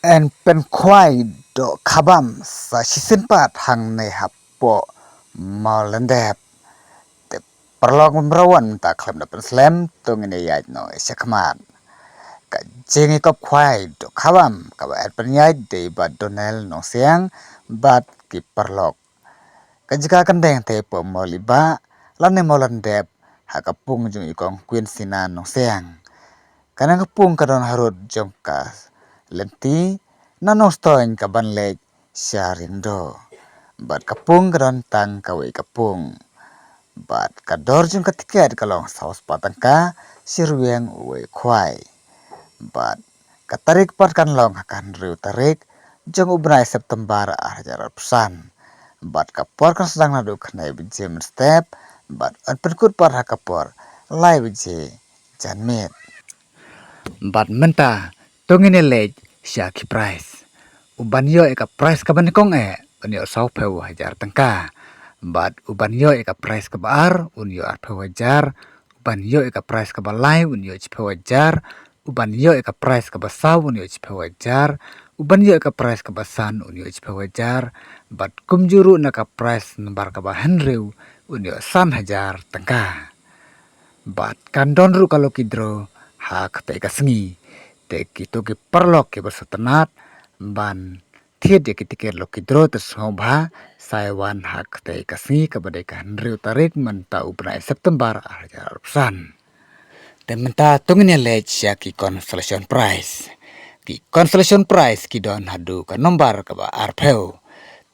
En pen kwai do kabam sa sisin pat hang nei hapo malendep te perlok memrawan ta klem da pen slem tung ini yai no sekman ka jengi kop kwai do kabam ka ba et pen yai de ba donel no siang bat ki perlok ka jika kendeng te po moliba lane molendep ha kapung jung ikong queen sinan no siang kana kapung kadon harut jongka lenti nanostoin kaban lek syarindo bat kapung kadon tang kawe kapung bat kador jung katiket kalong saus patangka sirweng uwe kwai bat katarik pat kan long akan riu tarik jong ubnai September ajar pesan bat kapor kan sedang naduk nai bije step bat perkut par hakapor lai bije janmet bat menta tongine lej syaki price ubanyo eka price kaban kong unyo sau peu hajar tengka bat ubanyo eka price kabar unyo ar peu hajar ubanyo eka price kabalai unyo peu hajar ubanyo eka price kabasau unyo peu hajar ubanyo eka price kabasan unyo peu hajar bat kumjuru naka price nambar kabahan riu unyo san hajar tengka bat kandon ru kalau kidro hak te kasengi te kito ke perlok ke bersetenat ban tiet ya kitiker lo kidro tersobha saiwan hak te kasengi kabadai kan riu tarik menta ubnai September ajar pesan te menta tungin lech ya ki consolation prize ki don hadu ka nombar ka ba arpeu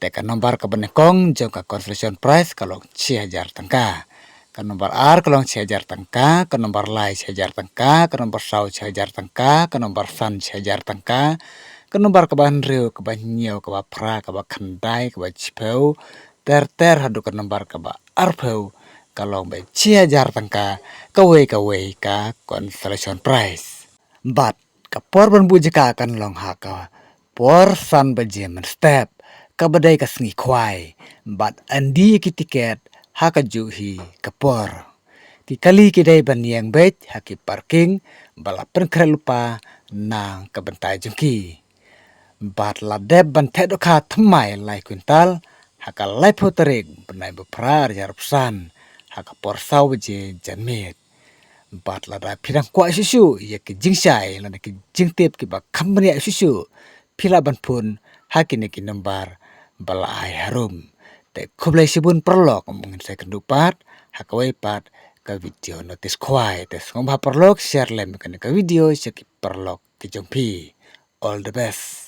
te ka nombar ka benekong jong ka consolation prize kalau 6,000 tangka ke nomor R kelong 6,000 tangka, ke nomor lai 6,000 tangka, ke nomor sau 6,000 tangka, ke nomor san 6,000 tangka, ke nomor keban riu, keban nyiau, keba pra, keba kendai, keba cipeu, ter hadu ke nomor keba arpeu, kalong be 6,000 tangka, kawe ka consolation prize. Bat kapor ban bujika kan long haka, por san bajemen step, kabadai ka sengi kwai, bat andi ki tiket, haka juhi kapor ki kali kidai ban yang bet haki parking bala penkre lupa nang kebentai jengki bat ladeb ban tedoka thmai lai kwintal haka lai poterik benai beprar jar pesan haka por sau je janmet bat lada pirang kwa susu ya ki jingsai lada ki jingtip ki ba company susu pila ban pun haki ne ki nambar bala ai harum te kublai sibun perlok mungkin saya kendupat hakawai pat ke video notis kwai te ngomba perlok share lem ke video seki perlok ke jompi all the best.